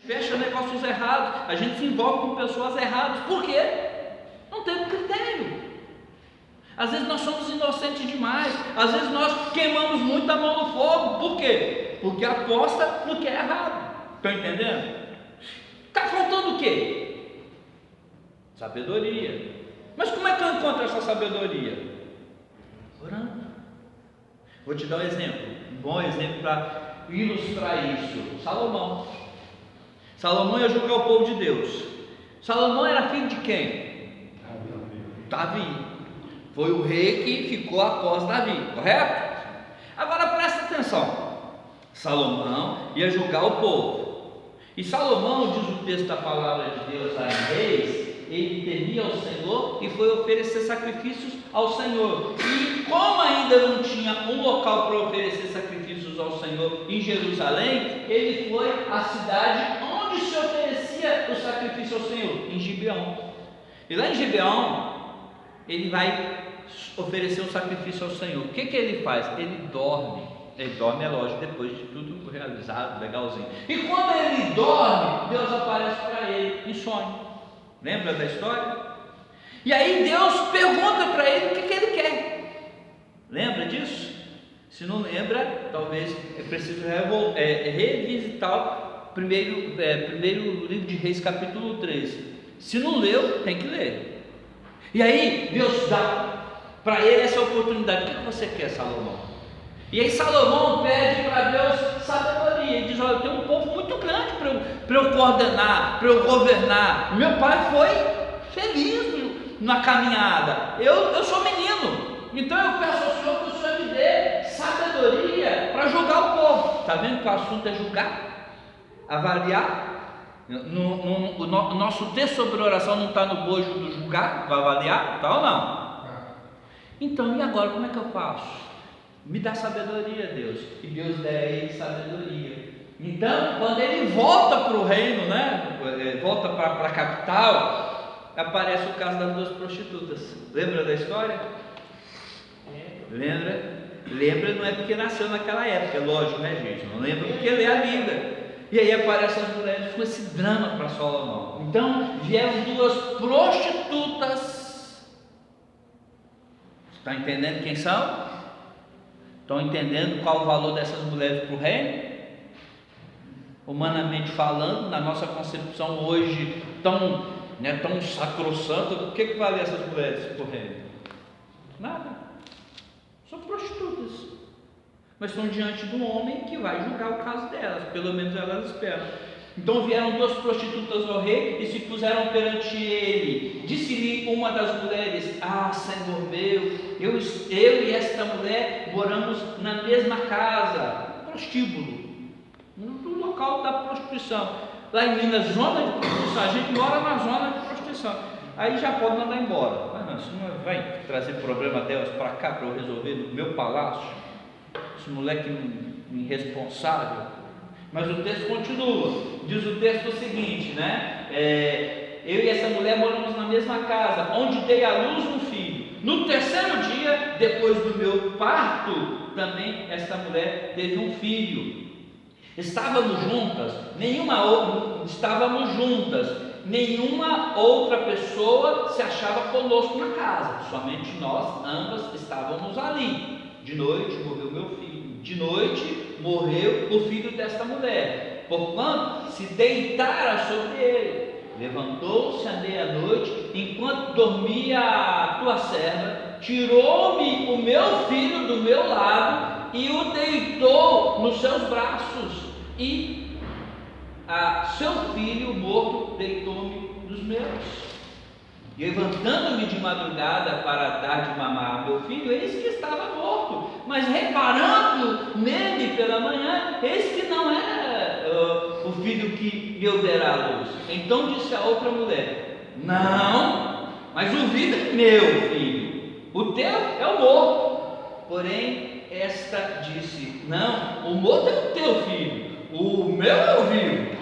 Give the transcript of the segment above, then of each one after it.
fecha negócios errados, a gente se envolve com pessoas erradas. Por quê? Não temos critério. Às vezes nós somos inocentes demais, às vezes nós queimamos muito a mão no fogo. Por quê? Porque aposta no que é errado. Estão entendendo? Está faltando o quê? Sabedoria. Mas como é que eu encontro essa sabedoria? Orando. Vou te dar um exemplo, um bom exemplo para ilustrar isso. Salomão ia julgar o povo de Deus. Salomão era filho de quem? Davi. Foi o rei que ficou após Davi, correto? Agora presta atenção. Salomão ia julgar o povo. E Salomão, diz o texto da palavra de Deus lá em Reis, ele temia ao Senhor e foi oferecer sacrifícios ao Senhor. E como ainda não tinha um local para oferecer sacrifícios ao Senhor em Jerusalém, ele foi à cidade onde se oferecia o sacrifício ao Senhor, em Gibeão. E lá em Gibeão, ele vai oferecer um sacrifício ao Senhor. O que ele faz? Ele dorme, é lógico, depois de tudo realizado, legalzinho. E quando ele dorme, Deus aparece para ele em sonho. Lembra da história? E aí Deus pergunta para ele o que ele quer. Lembra disso? Se não lembra, talvez é preciso revisitar o primeiro livro de Reis, capítulo 3. Se não leu, tem que ler. E aí Deus dá para ele essa oportunidade. O que você quer, Salomão? E aí Salomão pede para Deus sabedoria. Ele diz: olha, eu tenho um povo muito grande para eu coordenar, para eu governar. Meu pai foi feliz na caminhada. Eu sou menino, então eu peço ao Senhor que o Senhor me dê sabedoria para julgar o povo. Está vendo que o assunto é julgar? Avaliar? O nosso texto sobre oração não está no bojo do julgar, vai avaliar, tá ou não? Então, e agora como é que eu faço? Me dá sabedoria, Deus. E Deus dá a ele sabedoria. Então, quando ele volta para o reino, volta para a capital, aparece o caso das duas prostitutas. Lembra da história? Lembra, não é porque nasceu naquela época, é lógico, né, gente? Não lembra porque lê a Bíblia. E aí aparecem as mulheres com esse drama para Salomão. Então vieram duas prostitutas. Está entendendo quem são? Estão entendendo qual o valor dessas mulheres para o reino? Humanamente falando, na nossa concepção hoje tão sacrossanta, o que vale essas mulheres para o reino? Nada. São prostitutas. Mas estão diante de um homem que vai julgar o caso delas, pelo menos elas esperam. Então vieram duas prostitutas ao rei e se puseram perante ele. Disse-lhe uma das mulheres: ah, Senhor meu, eu e esta mulher moramos na mesma casa, prostíbulo, no local da prostituição. Lá em Minas, zona de prostituição, a gente mora na zona de prostituição. Aí já pode mandar embora. Mas não, isso não vai trazer problema delas para cá para eu resolver no meu palácio. Esse moleque irresponsável. Mas o texto continua, diz o texto o seguinte, eu e essa mulher moramos na mesma casa, onde dei à luz um filho. No terceiro dia, depois do meu parto, também essa mulher teve um filho. Estávamos juntas, nenhuma outra pessoa se achava conosco na casa, somente nós ambas estávamos ali. De noite morreu meu filho, de noite morreu o filho desta mulher, porquanto se deitara sobre ele. Levantou-se à meia-noite, enquanto dormia a tua serva, tirou-me o meu filho do meu lado e o deitou nos seus braços, e seu filho morto deitou-me nos meus. Levantando-me de madrugada para dar de mamar ao meu filho, eis que estava morto, mas reparando nele pela manhã, eis que não era o filho que eu dera à luz. Então disse a outra mulher: não, mas o vivo é meu filho, o teu é o morto. Porém esta disse: não, o morto é o teu filho, o meu é o vivo.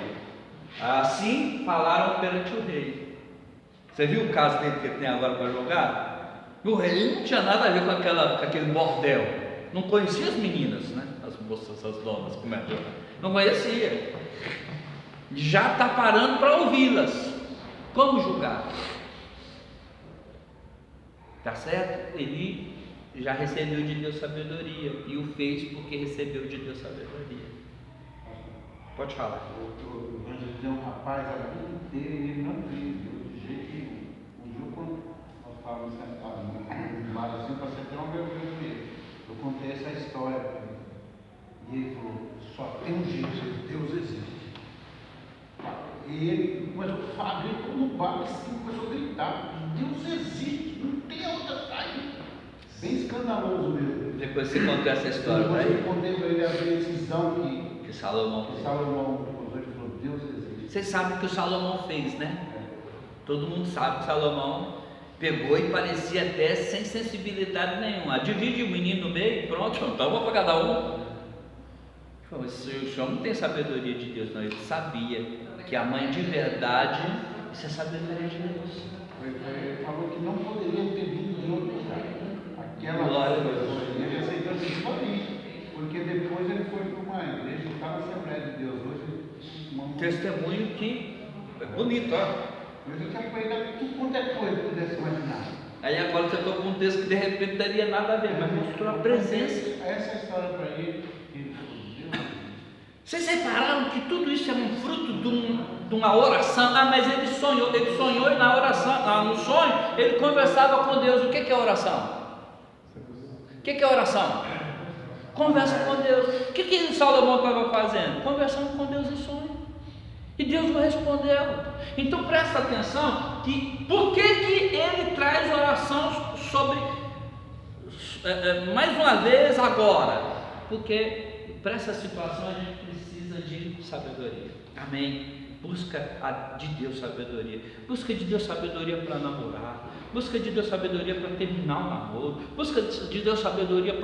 Assim falaram perante o rei. Você viu o caso dele que ele tem agora para jogar? O rei não tinha nada a ver com aquele bordel. Não conhecia as meninas, as moças, as donas, como é que não conhecia. já está parando para ouvi-las. Como julgar? Tá certo? Ele já recebeu de Deus sabedoria e o fez porque recebeu de Deus sabedoria. Pode falar. Eu evangelizei um rapaz a vida inteira e ele não veio de jeito nenhum. Um dia, quando nós estávamos sentados no bar assim, para sentar um meu ele. Eu contei essa história para ele. E ele falou: só tem um jeito, Deus existe. E ele começou a falar, ele ficou no bar assim, começou a gritar: Deus existe, não tem outra saída. Bem escandaloso mesmo. Depois você contou essa história para ele. Eu contei para ele a decisão que Salomão falou: Deus existe. Vocês sabem o que o Salomão fez, né? Todo mundo sabe que Salomão pegou e parecia até sem sensibilidade nenhuma. Divide o menino no meio, pronto, então vou para cada um. O senhor não tem sabedoria de Deus, não. Ele sabia que a mãe de verdade, isso é sabedoria de Deus. Ele falou que não poderia ter vindo de outro lugar. Glória a Deus. Ele aceitou isso ali, porque depois ele foi para uma igreja que está na Assembleia de Deus hoje. Testemunho que é bonito, ó. Eu já tinha pregado tudo quanto é coisa que pudesse imaginar. Aí agora você tocou um texto que de repente não teria nada a ver, mas mostrou a presença. Essa história para ele, ele falou: Deus. Vocês repararam que tudo isso é um fruto de uma oração? Ah, mas ele sonhou e na oração, no sonho, ele conversava com Deus. O que é oração? O que é oração? Conversa com Deus. O que Salomão estava fazendo? Conversando com Deus em sonho. E Deus o respondeu. Então presta atenção que por que ele traz oração sobre mais uma vez agora? Porque para essa situação a gente precisa de sabedoria. Amém. Busca de Deus sabedoria. Busca de Deus sabedoria para namorar. Busca de Deus sabedoria para terminar o namoro. Busca de Deus sabedoria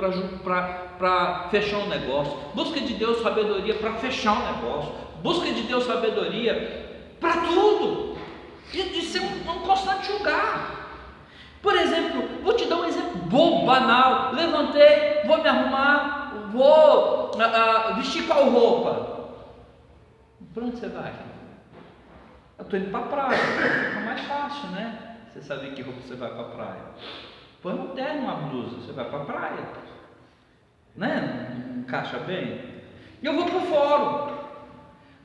para fechar um negócio. Busca de Deus sabedoria para fechar um negócio. Busca de Deus sabedoria para tudo. De ser um constante julgar. Por exemplo, vou te dar um exemplo bobo, banal. Levantei, vou me arrumar, vou vestir qual roupa? Para onde você vai? Eu estou indo para a praia, fica mais fácil, né? Você sabe que roupa você vai para a praia. Põe um terno, uma blusa, você vai para a praia, né? Não encaixa bem. E eu vou para o fórum,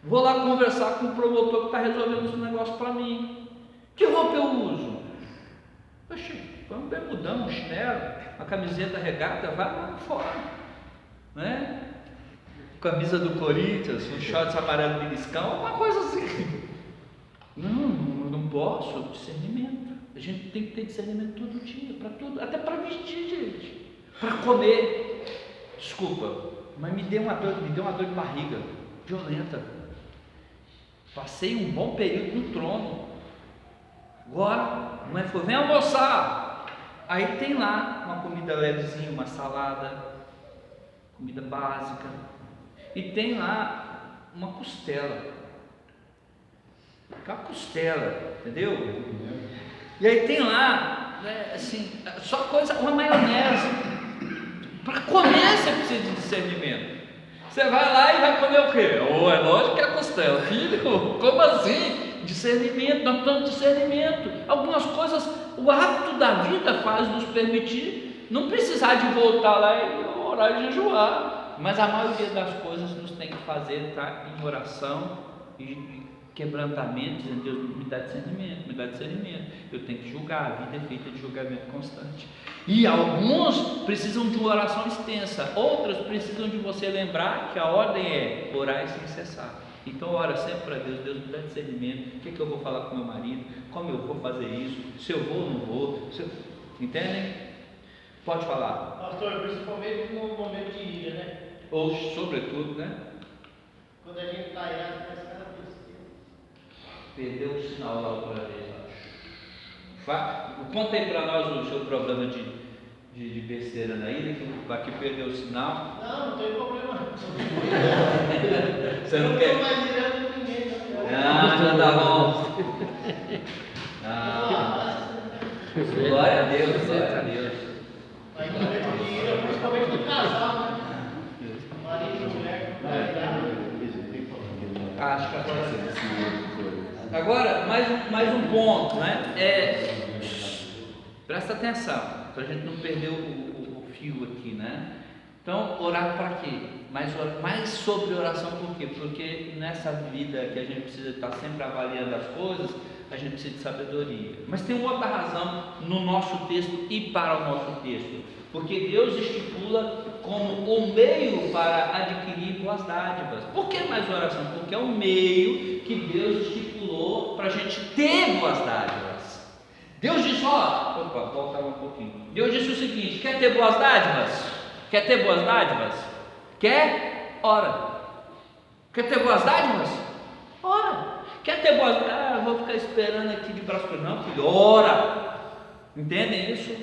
vou lá conversar com o promotor que está resolvendo esse negócio para mim. Que roupa eu uso? Poxa, põe um bermudão, um chinelo, uma camiseta regata, vai lá fora, né? Camisa do Corinthians, um shorts amarelo beliscão, alguma coisa assim. Não posso. Discernimento. A gente tem que ter discernimento todo dia, para tudo, até para vestir, gente, para comer. Desculpa, mas me deu uma dor de barriga violenta. Passei um bom período no trono. Agora, a mãe falou: vem almoçar. Aí tem lá uma comida levezinha, uma salada, comida básica. E tem lá uma costela. Uma costela, entendeu? E aí tem lá, né, assim, só coisa, uma maionese. Para comer você precisa de discernimento. Você vai lá e vai comer o quê? É lógico que é costela. Filho, como assim? Discernimento, nós precisamos de discernimento. Algumas coisas, o hábito da vida faz nos permitir não precisar de voltar lá e orar e jejuar. Mas a maioria das coisas nos tem que fazer estar em oração e quebrantamento, dizendo: Deus, me dá discernimento, me dá discernimento. Eu tenho que julgar, a vida é feita de julgamento constante. E alguns precisam de uma oração extensa, outros precisam de você lembrar que a ordem é orar e sem cessar. Então ora sempre para Deus: Deus, me dá discernimento, o que eu vou falar com meu marido, como eu vou fazer isso, se eu vou ou não vou, entendem? Pode falar. Pastor, principalmente no momento de ira, né? Ou sobretudo, né? Quando a gente está irado, parece que ela Perdeu o sinal lá outra vez, acho. Conta aí para nós o seu problema de besteira na ilha, que aqui perdeu o sinal. Não tem problema. Você não quer? Não vai direto com ninguém. Já tá bom. Glória a Deus, glória a Deus. Mas no momento de ira, principalmente do casal, né? Marido e mulher, Acho que agora sim. Agora, mais um ponto, né? Presta atenção, para a gente não perder o fio aqui, né? Então, orar para quê? Mais sobre oração por quê? Porque nessa vida que a gente precisa estar sempre avaliando as coisas, a gente precisa de sabedoria. Mas tem uma outra razão no nosso texto e para o nosso texto, porque Deus estipula como o meio para adquirir boas dádivas. Por que mais oração? Porque é o meio que Deus estipulou para a gente ter boas dádivas. Deus disse, voltar um pouquinho. Deus disse o seguinte: quer ter boas dádivas? Quer ter boas dádivas? Quer? Ora. Quer ter boas dádivas? Ora. Quer ter boas dádivas? Vou ficar esperando aqui de braço cruzado. Não, filho, ora. Entendem isso?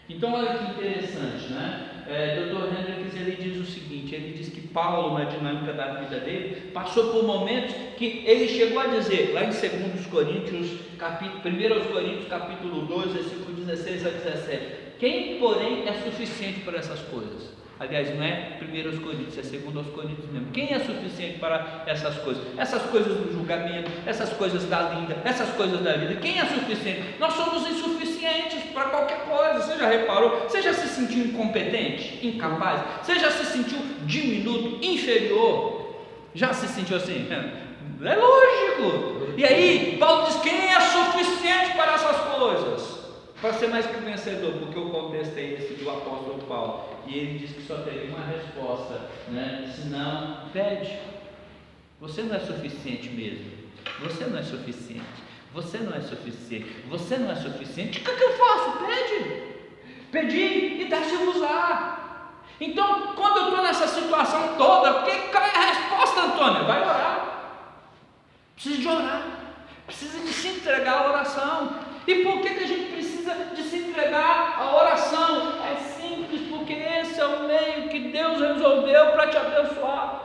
Então olha que interessante, né? Dr. Hendricks, ele diz o seguinte, ele diz que Paulo, na dinâmica da vida dele, passou por momentos que ele chegou a dizer, lá em 2 Coríntios, 1 Coríntios capítulo 2, versículo 16 a 17, quem porém é suficiente para essas coisas? Aliás, não é 1 Coríntios, é 2 Coríntios mesmo. Quem é suficiente para essas coisas? Essas coisas do julgamento, essas coisas da linda, essas coisas da vida. Quem é suficiente? Nós somos insuficientes para qualquer coisa. Você já reparou? Você já se sentiu incompetente, incapaz? Você já se sentiu diminuto, inferior? Já se sentiu assim? É lógico. E aí, Paulo diz: quem é suficiente para essas coisas? Para ser mais que vencedor, porque o contexto é esse do apóstolo Paulo, e ele diz que só teria uma resposta, né? Senão, pede. Você não é suficiente mesmo. Você não é suficiente. Você não é suficiente. Você não é suficiente. O que eu faço? Pede. Pedi e dá-se-vos-á. Então, quando eu estou nessa situação toda, qual é a resposta, Antônio? Vai orar. Precisa de orar. Precisa de se entregar à oração. E por que a gente precisa de se entregar à oração? É simples, porque esse é o meio que Deus resolveu para te abençoar.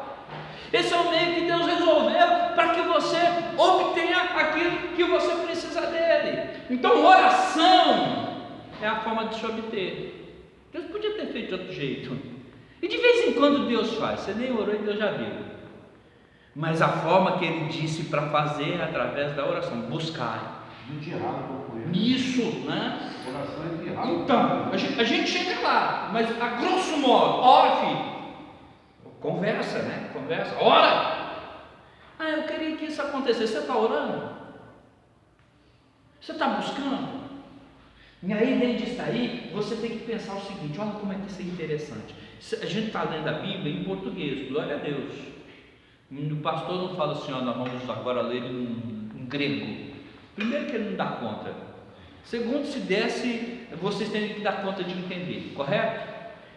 Esse é o meio que Deus resolveu para que você obtenha aquilo que você precisa dele. Então, oração é a forma de se obter. Deus podia ter feito de outro jeito. E de vez em quando Deus faz. Você nem orou e Deus já viu. Mas a forma que Ele disse para fazer é através da oração. Buscar. Isso, né? Oração é diálogo. Então, a gente chega lá, mas a grosso modo, ora, filho. Conversa, né? Conversa, ora. Eu queria que isso acontecesse. Você está orando? Você está buscando? E aí, dentro disso aí, você tem que pensar o seguinte: olha como é que isso é interessante. A gente está lendo a Bíblia em português, glória a Deus. O pastor não fala assim: nós vamos agora ler em grego. Primeiro, que ele não dá conta. Segundo, se desse, vocês têm que dar conta de entender, correto?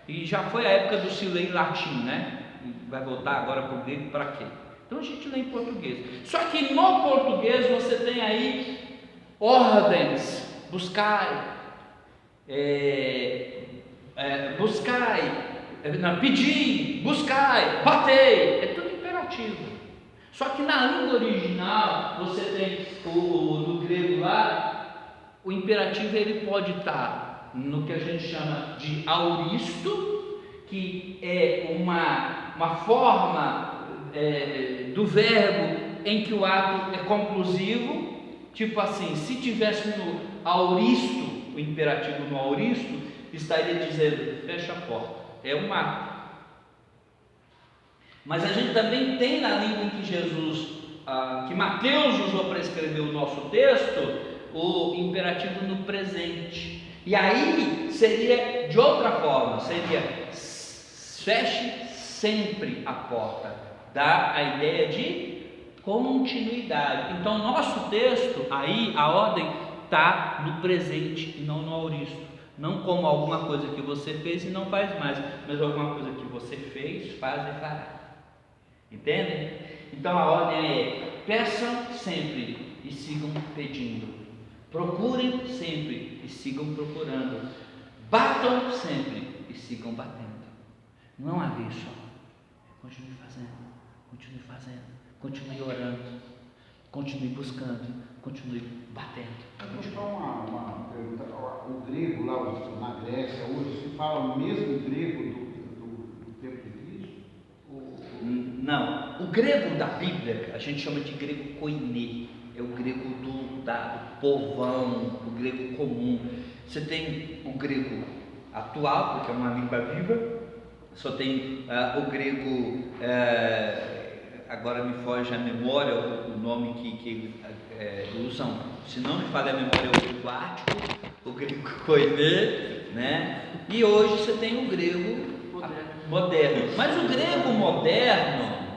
E já foi a época do se ler em latim, né? Vai voltar agora para o grego para quê? Então a gente lê em português. Só que no português você tem aí ordens: buscai, pedi, buscai, batei. É tudo imperativo. Só que na língua original você tem no grego lá, o imperativo ele pode estar no que a gente chama de auristo, que é uma forma do verbo em que o ato é conclusivo, tipo assim, se tivesse no auristo, o imperativo no auristo, estaria dizendo: fecha a porta, é um ato. Mas a gente também tem na língua em que que Mateus usou para escrever o nosso texto, o imperativo no presente. E aí seria de outra forma, seria: feche sempre a porta. Dá a ideia de continuidade. Então nosso texto, aí a ordem está no presente e não no auristo. Não como alguma coisa que você fez e não faz mais, mas alguma coisa que você fez, faz e fará. Entendem? Então a ordem é: peçam sempre e sigam pedindo, procurem sempre e sigam procurando, batam sempre e sigam batendo. Não há vez só. Continue fazendo, continue orando, continue buscando, continue batendo. Deixa eu uma pergunta. O grego lá na Grécia hoje se fala o mesmo grego do tempo de Cristo? Não, o grego da Bíblia a gente chama de grego koiné. é o grego do povão, o grego comum. Você tem o grego atual, porque é uma língua viva, só tem o grego, agora me foge a memória, o nome que usam, se não me falha a memória, é o grego ático, o grego koiné, né? E hoje você tem o grego moderno. Mas o grego moderno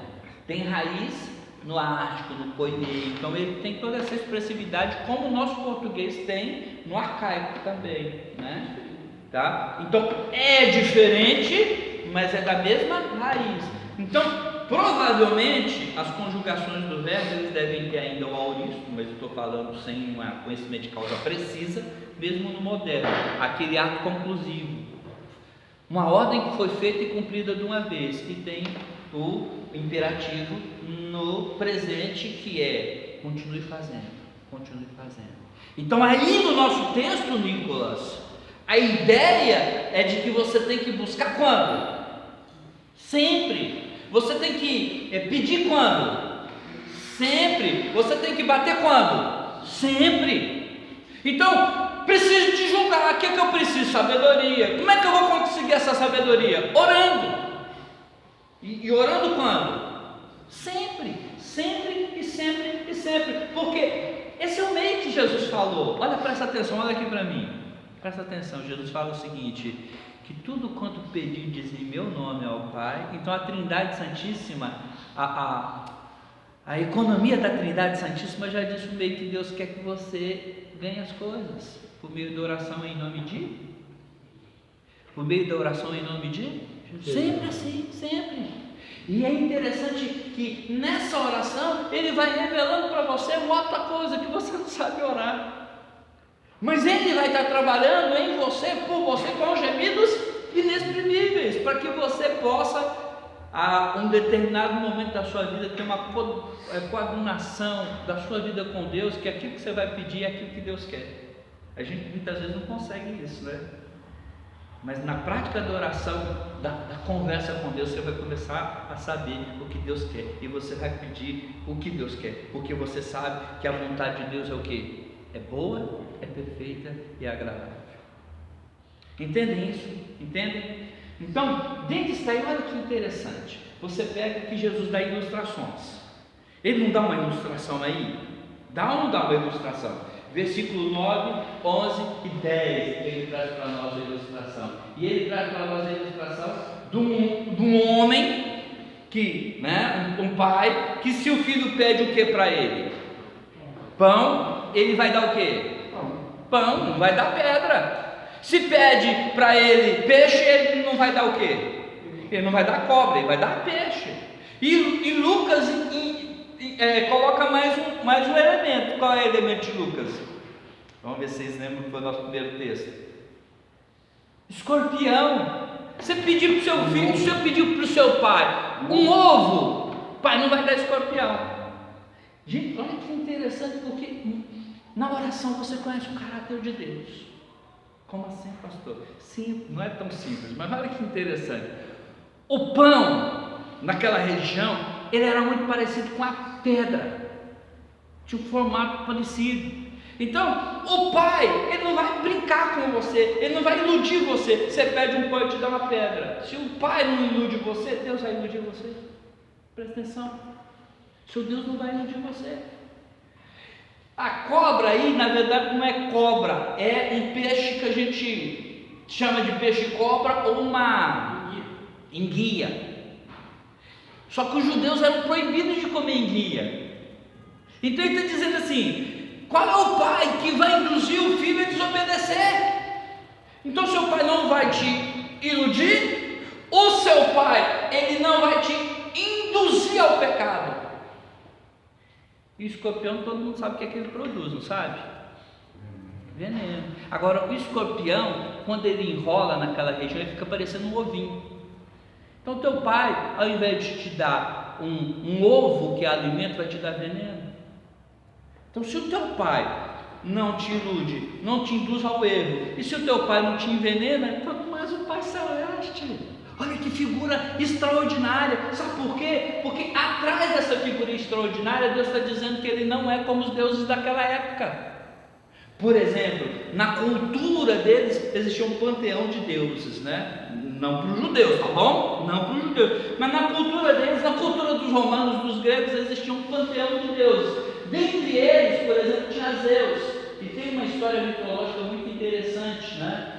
tem raiz no ático, no koiné, então ele tem toda essa expressividade, como o nosso português tem no arcaico também, né? Tá? Então é diferente, mas é da mesma raiz. Então provavelmente as conjugações do verbo eles devem ter ainda o auristo, mas eu estou falando sem um conhecimento de causa precisa, mesmo no moderno, aquele ato conclusivo, uma ordem que foi feita e cumprida de uma vez, e tem o imperativo no presente, que é continue fazendo, continue fazendo. Então aí no nosso texto, Nicolas, a ideia é de que você tem que buscar quando? Sempre. Você tem que pedir quando? Sempre. Você tem que bater quando? Sempre. Então, preciso te julgar. O que é que eu preciso? Sabedoria. Como é que eu vou conseguir essa sabedoria? Orando. E orando quando? Sempre. Sempre e sempre e sempre. Porque esse é o meio que Jesus falou. Olha, presta atenção, olha aqui para mim. Presta atenção, Jesus fala o seguinte: que tudo quanto pedirdes em meu nome ao Pai. Então a Trindade Santíssima, a economia da Trindade Santíssima já disse o meio que Deus quer que você ganhe as coisas, por meio da oração em nome de? Por meio da oração em nome de? Sempre assim, sempre. E é interessante que nessa oração Ele vai revelando para você uma outra coisa que você não sabe orar. Mas Ele vai estar trabalhando em você, por você, com gemidos inexprimíveis, para que você possa, a um determinado momento da sua vida, ter uma coadunação da sua vida com Deus, que aquilo que você vai pedir é aquilo que Deus quer. A gente muitas vezes não consegue isso, né? Mas na prática da oração, da conversa com Deus, você vai começar a saber o que Deus quer, e você vai pedir o que Deus quer, porque você sabe que a vontade de Deus é o quê? É boa, é perfeita e agradável. Entendem isso? Entendem? Então, dentro disso aí, olha que interessante. Você pega que Jesus dá ilustrações. Ele não dá uma ilustração aí? Dá ou não dá uma ilustração? Versículo 9, 11 e 10, ele traz para nós a ilustração. E ele traz para nós a ilustração de um homem que, né, um pai, que se o filho pede o que para ele? Pão, ele vai dar o quê? Pão, não vai dar pedra. Se pede para ele peixe, ele não vai dar o quê? Ele não vai dar cobra, ele vai dar peixe. E Lucas coloca mais um elemento. Qual é o elemento de Lucas? Vamos ver se vocês lembram que foi o nosso primeiro texto. Escorpião. Você pediu para o seu filho, você pediu para o seu pai um ovo, pai não vai dar escorpião. Gente, olha que interessante, porque na oração você conhece o caráter de Deus. Como assim, pastor? Sim, não é tão simples, mas olha que interessante. O pão, naquela região, ele era muito parecido com a pedra, tinha um formato parecido. Então, o pai, ele não vai brincar com você, ele não vai iludir você. Você pede um pão e te dá uma pedra. Se o pai não ilude você, Deus vai iludir você. Presta atenção. Seu Deus não vai iludir você. A cobra aí, na verdade, não é cobra, é um peixe que a gente chama de peixe-cobra ou uma enguia. Só que os judeus eram proibidos de comer enguia. Então ele está dizendo assim: qual é o pai que vai induzir o filho a desobedecer? Então seu pai não vai te iludir, o seu pai, ele não vai te induzir ao pecado. E o escorpião, todo mundo sabe o que é que ele produz, não sabe? Veneno. Agora, o escorpião, quando ele enrola naquela região, ele fica parecendo um ovinho. Então, teu pai, ao invés de te dar um ovo que é alimento, vai te dar veneno. Então, se o teu pai não te ilude, não te induz ao erro, e se o teu pai não te envenena, quanto mais o Pai Celeste. Olha que figura extraordinária. Sabe por quê? Porque atrás dessa figura extraordinária, Deus está dizendo que ele não é como os deuses daquela época. Por exemplo, na cultura deles existia um panteão de deuses, né? Não para os judeus, tá bom? Não para os judeus. Mas na cultura deles, na cultura dos romanos, dos gregos, existia um panteão de deuses. Dentre eles, por exemplo, tinha Zeus. E tem uma história mitológica muito interessante, né?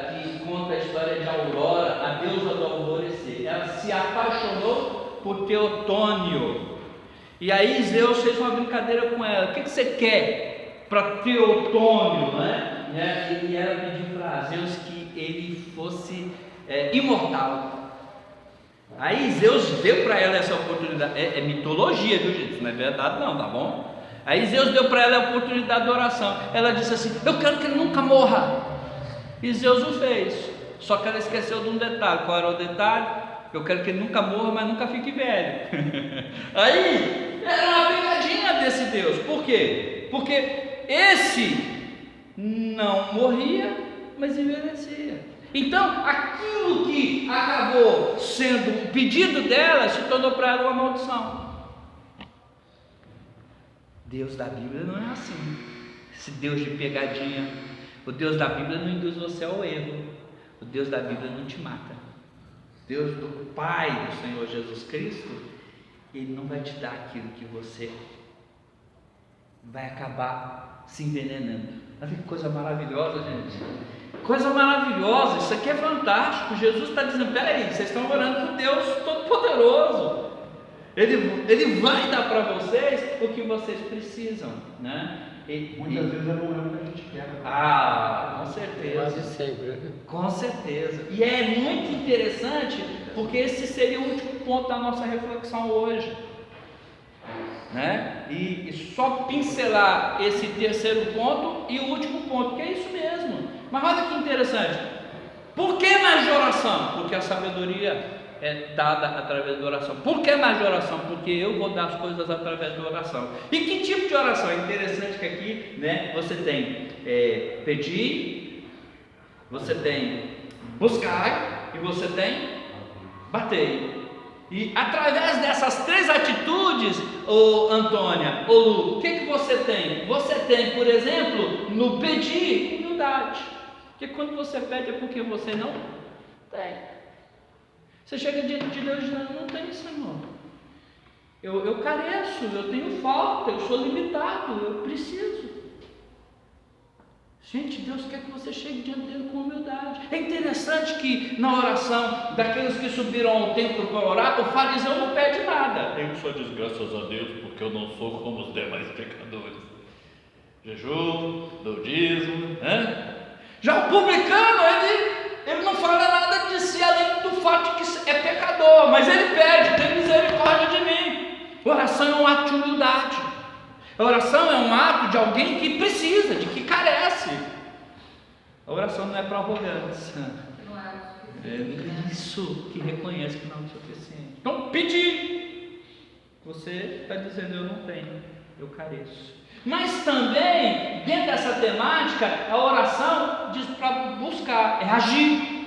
Que conta a história de Aurora, a deusa do alvorecer. Ela se apaixonou por Teotônio. E aí Zeus fez uma brincadeira com ela. O que você quer para Teotônio, né? E ela pediu para Zeus que ele fosse imortal. Aí Zeus deu para ela essa oportunidade. É mitologia, viu, gente? Isso não é verdade não, tá bom? Aí Zeus deu para ela a oportunidade de oração. Ela disse assim: eu quero que ele nunca morra. E Zeus o fez. Só que ela esqueceu de um detalhe. Qual era o detalhe? Eu quero que ele nunca morra, mas nunca fique velho. Aí era uma pegadinha desse Deus. Por quê? Porque esse não morria, mas envelhecia. Então aquilo que acabou sendo um pedido dela se tornou para ela uma maldição. Deus da Bíblia não é assim. Esse Deus de pegadinha. O Deus da Bíblia não induz você ao erro. O Deus da Bíblia não te mata. Deus do Pai do Senhor Jesus Cristo, Ele não vai te dar aquilo que você vai acabar se envenenando. Olha que coisa maravilhosa, gente. Coisa maravilhosa, isso aqui é fantástico. Jesus está dizendo: peraí, vocês estão orando para o Deus Todo-Poderoso. Ele vai dar para vocês o que vocês precisam, né? Muitas vezes não é o que a gente quer. Com certeza. Quase sempre. Com certeza. E é muito interessante, porque esse seria o último ponto da nossa reflexão hoje, né? E só pincelar esse terceiro ponto e o último ponto, que é isso mesmo. Mas olha que interessante. Por que mais de oração? Porque a sabedoria é dada através da oração. Por que mais de oração? Porque eu vou dar as coisas através da oração. E que tipo de oração? É interessante que aqui, né, você tem pedir, você tem buscar e você tem bater. E através dessas três atitudes, Antônia, Lu, o que você tem? Você tem, por exemplo, no pedir, humildade. Porque quando você pede é porque você não tem. Você chega diante de Deus e diz: não tem, Senhor. Eu careço, eu tenho falta, eu sou limitado, eu preciso. Gente, Deus quer que você chegue diante dele com humildade. É interessante que na oração daqueles que subiram ao templo para orar, o fariseu não pede nada. Eu só diz graças a Deus porque eu não sou como os demais pecadores. Jejum, dou dízimo, né? Já o publicano, ele não fala nada de si, além do fato de que é pecador, mas ele pede: tem misericórdia de mim. Oração é um ato de humildade. A oração é um ato de alguém que precisa, de que carece. A oração não é para arrogância. É isso que reconhece que não é suficiente. Então, pedir. Você está dizendo: eu não tenho, eu careço. Mas também, dentro dessa temática, a oração diz para buscar, é agir.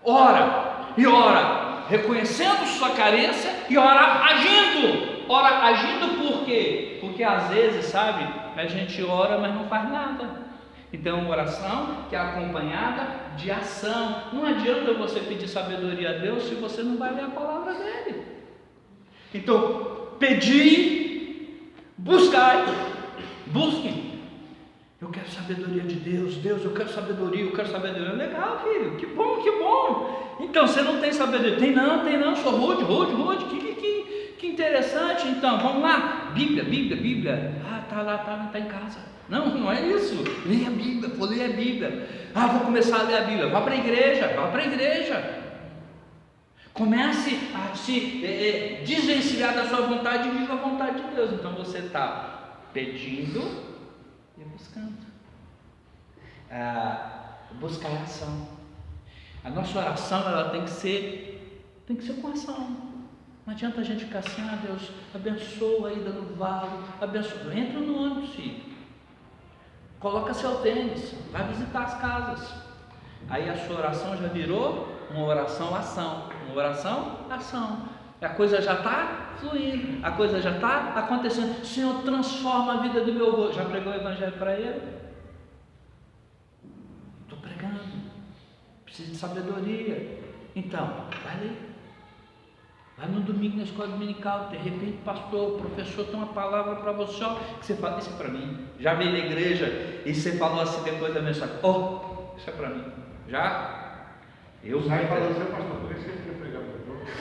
Ora e ora, reconhecendo sua carência, e ora agindo. Ora agindo por quê? Porque às vezes, sabe, a gente ora, mas não faz nada. Então, uma oração que é acompanhada de ação. Não adianta você pedir sabedoria a Deus se você não vai ler a palavra dele. Então, pedir, buscar. Busquem. Eu quero sabedoria de Deus. Deus, eu quero sabedoria, eu quero sabedoria. Legal, filho, que bom, que bom. Então, você não tem sabedoria? Tem não, sou rude. Que interessante. Então, vamos lá. Bíblia. Tá em casa. Não é isso. Leia a Bíblia, vou ler a Bíblia. Vou começar a ler a Bíblia. Vá para a igreja. Comece a se desvencilhar da sua vontade e viva a vontade de Deus. Então, você está pedindo e buscando. Buscar a ação. A nossa oração, ela tem que ser com ação. Não adianta a gente ficar assim: Deus, abençoa a ida no vale, abençoa. Entra no ônibus, filho. Coloca seu tênis, vai visitar as casas. Aí a sua oração já virou Uma oração, ação. Uma oração, ação. A coisa já está fluindo, a coisa já está acontecendo. Senhor, transforma a vida do meu avô. Já pregou o evangelho para ele? Estou pregando. Preciso de sabedoria. Então, vai ali. Vai no domingo na escola dominical. De repente, pastor, o professor tem uma palavra para você, ó, que você fala, isso é para mim. Já veio na igreja e você falou assim depois da mensagem, isso é para mim. Já? Eu Sai falando, seu pastor, por que você quer pregar para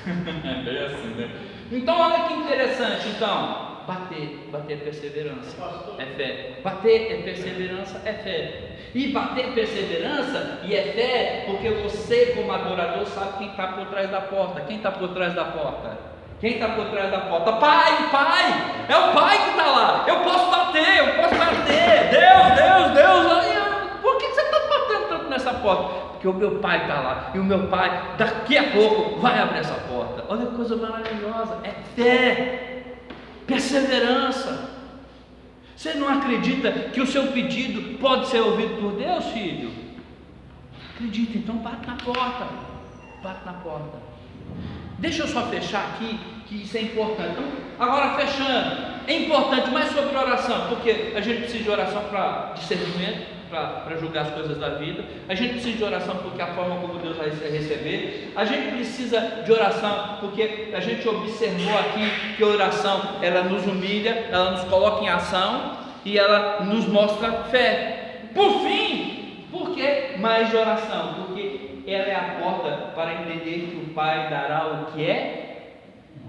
É bem assim, né? Então, olha que interessante. Então, bater é perseverança, é fé. Bater é perseverança, é fé. E bater é perseverança e é fé, porque você, como adorador, sabe quem está por trás da porta. Quem está por trás da porta? Quem está por trás da porta? Pai! É o Pai que está lá. Eu posso bater. Deus. Por que você está batendo tanto nessa porta? Porque o meu Pai está lá, e o meu Pai daqui a pouco vai abrir essa porta. Olha que coisa maravilhosa, é fé, perseverança. Você não acredita que o seu pedido pode ser ouvido por Deus, filho? Acredita, então bate na porta. Deixa eu só fechar aqui, que isso é importante. Então, agora fechando, é importante mais sobre oração, porque a gente precisa de oração para discernimento, para julgar as coisas da vida. A gente precisa de oração porque a forma como Deus vai receber. A gente precisa de oração porque a gente observou aqui que a oração, ela nos humilha, ela nos coloca em ação e ela nos mostra fé. Por fim, por que mais de oração? Porque ela é a porta para entender que o Pai dará o que é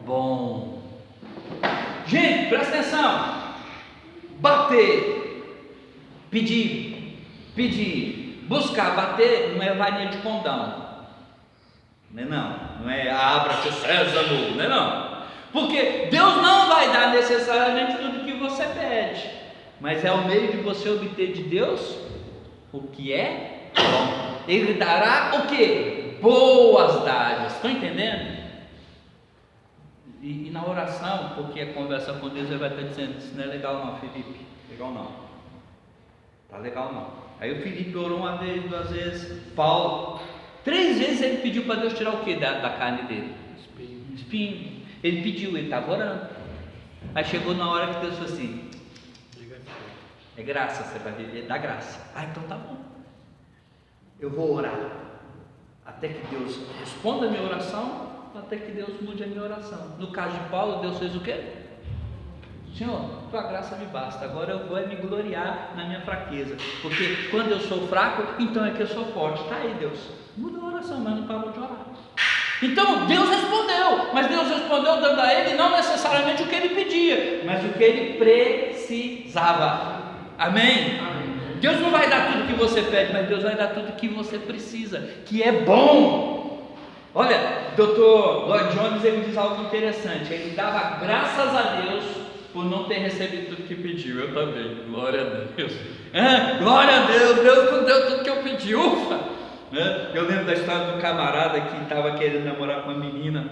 bom. Gente, presta atenção. Bater, pedir, buscar, bater não é varinha de condão, não é abra-te sésamo, não, porque Deus não vai dar necessariamente tudo que você pede, mas é o meio de você obter de Deus o que é bom. Ele dará o que? Boas dádivas, estão entendendo? E na oração, porque a conversa com Deus, ele vai estar dizendo, isso não é legal não, Felipe, legal não, tá legal não. Aí o Felipe orou uma vez, 2 vezes, Paulo, 3 vezes ele pediu para Deus tirar o que da carne dele? Espinho. Ele pediu, ele estava orando. Aí chegou na hora que Deus falou assim, é graça, você vai viver da graça. Então tá bom, eu vou orar, até que Deus responda a minha oração, até que Deus mude a minha oração. No caso de Paulo, Deus fez o quê? Senhor, tua graça me basta, agora eu vou me gloriar na minha fraqueza, porque quando eu sou fraco, então é que eu sou forte. Está aí, Deus, muda a oração, mas não parou de orar. Então Deus respondeu, mas Deus respondeu dando a ele não necessariamente o que ele pedia, mas o que ele precisava. Amém? Deus não vai dar tudo que você pede, mas Deus vai dar tudo que você precisa, que é bom. Olha, Dr. Lloyd Jones, ele diz algo interessante, ele dava graças a Deus por não ter recebido tudo que pediu. Eu também, glória a Deus. Glória a Deus, Deus não deu tudo que eu pedi, ufa. Eu lembro da história do camarada que estava querendo namorar com uma menina,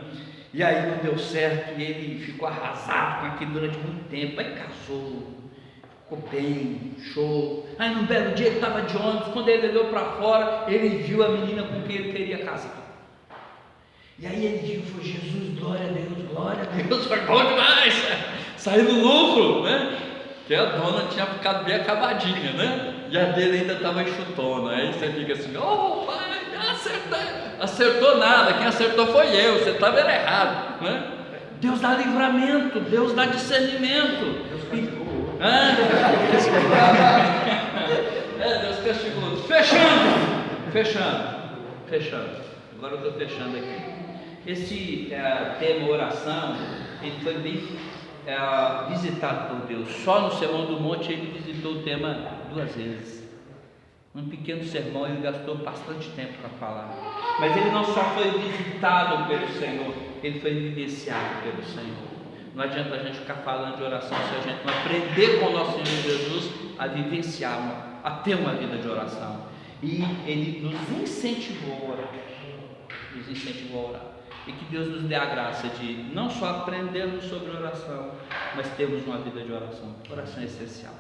e aí não deu certo, e ele ficou arrasado com aquilo durante muito tempo. Aí casou, ficou bem, show. Aí num belo dia ele estava de ônibus, quando ele olhou para fora, ele viu a menina com quem ele queria casar. E aí ele viu, foi Jesus, glória a Deus, foi bom demais. Saiu no lucro, né? Que a dona tinha ficado bem acabadinha, né? E a dele ainda estava enxutona. Aí você fica assim, pai, acertou nada, quem acertou foi eu, você estava errado, né? Deus dá livramento, Deus dá discernimento. Deus castigou. Deus castigou. Fechando. Agora eu estou fechando aqui. Esse tema oração, ele foi bem visitado por Deus. Só no Sermão do Monte ele visitou o tema 2 vezes. Um pequeno sermão, ele gastou bastante tempo para falar. Mas ele não só foi visitado pelo Senhor, ele foi vivenciado pelo Senhor. Não adianta a gente ficar falando de oração se a gente não aprender com o nosso Senhor Jesus a vivenciar, a ter uma vida de oração. E ele nos incentivou a orar. E que Deus nos dê a graça de não só aprendermos sobre oração, mas termos uma vida de oração. Oração é essencial.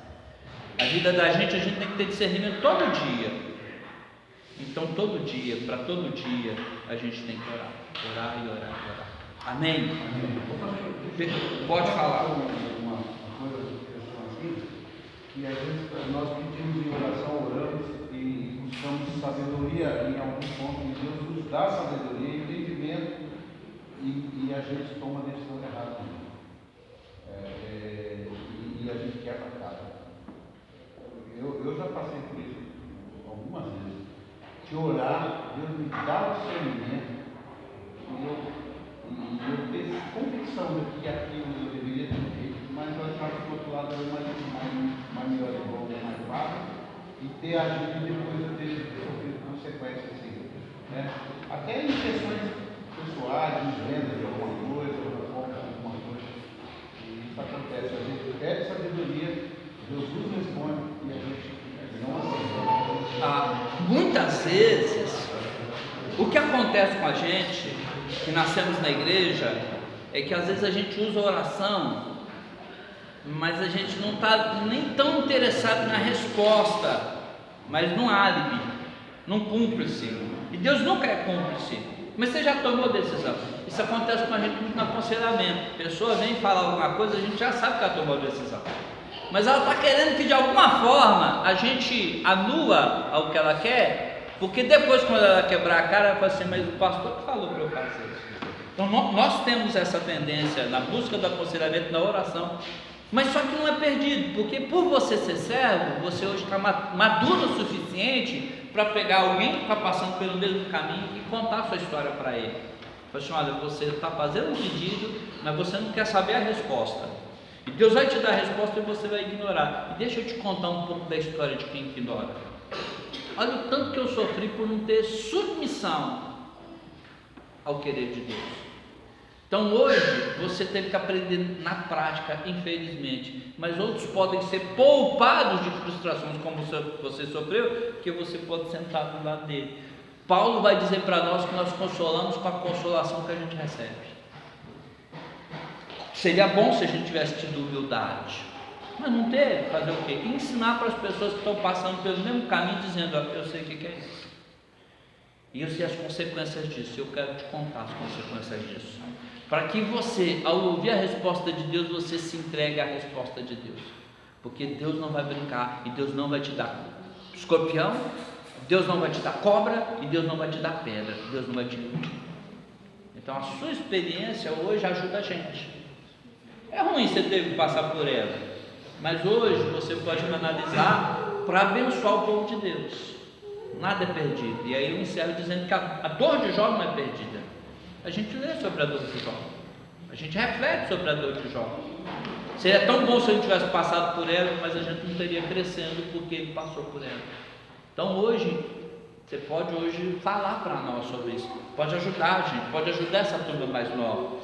A vida da gente, a gente tem que ter discernimento todo dia. Então todo dia, para todo dia, a gente tem que orar. Orar e orar e orar. Amém? Pode falar. Uma coisa assim, que às vezes nós pedimos em oração, oramos e buscamos sabedoria em algum ponto, e Deus nos dá sabedoria, entendimento, e a gente toma a decisão errada. E a gente quebra a cara. Eu já passei por isso algumas vezes. De orar, Deus me dá o discernimento, e eu tenho convicção de que aquilo eu deveria ter feito, mas eu achava que do outro lado era mais melhor, mais fácil, e ter agido depois eu ter sofrido consequências assim, né? Até em questões pessoais, de venda de alguma coisa, compra de alguma coisa, e isso acontece. A gente pede sabedoria, Jesus responde e a gente não aceita. Muitas vezes, o que acontece com a gente, que nascemos na igreja, é que às vezes a gente usa a oração, mas a gente não está nem tão interessado na resposta, mas num álibi, num cúmplice. E Deus nunca é cúmplice. Mas você já tomou decisão. Isso acontece com a gente muito no aconselhamento. A pessoa vem falar alguma coisa, a gente já sabe que ela tomou decisão. Mas ela está querendo que de alguma forma a gente anula o que ela quer, porque depois, quando ela quebrar a cara, ela fala assim: mas o pastor que falou para eu fazer isso. Então nós temos essa tendência na busca do aconselhamento, na oração, mas só que não é perdido, porque por você ser servo, você hoje está maduro o suficiente para pegar alguém que está passando pelo mesmo caminho e contar a sua história para ele. Fala assim: olha, você está fazendo um pedido, mas você não quer saber a resposta. E Deus vai te dar a resposta e você vai ignorar. E deixa eu te contar um pouco da história de quem ignora. Olha o tanto que eu sofri por não ter submissão ao querer de Deus. Então hoje você teve que aprender na prática, infelizmente. Mas outros podem ser poupados de frustrações como você sofreu, que você pode sentar do lado dele. Paulo vai dizer para nós que nós consolamos com a consolação que a gente recebe. Seria bom se a gente tivesse tido humildade, mas não teve. Fazer o quê? Ensinar para as pessoas que estão passando pelo mesmo caminho, dizendo: ó, eu sei o que é isso, e eu sei as consequências disso, eu quero te contar as consequências disso, para que você, ao ouvir a resposta de Deus, você se entregue à resposta de Deus, porque Deus não vai brincar, e Deus não vai te dar escorpião, Deus não vai te dar cobra, e Deus não vai te dar pedra, Deus não vai te iludir. Então a sua experiência hoje ajuda a gente. É ruim você ter que passar por ela, mas hoje você pode analisar para abençoar o povo de Deus. Nada é perdido. E aí eu encerro dizendo que a dor de Jó não é perdida. A gente lê sobre a dor de Jó, a gente reflete sobre a dor de Jó. Seria tão bom se a gente tivesse passado por ela, mas a gente não estaria crescendo porque ele passou por ela. Então hoje, você pode hoje falar para nós sobre isso, pode ajudar a gente, pode ajudar essa turma mais nova.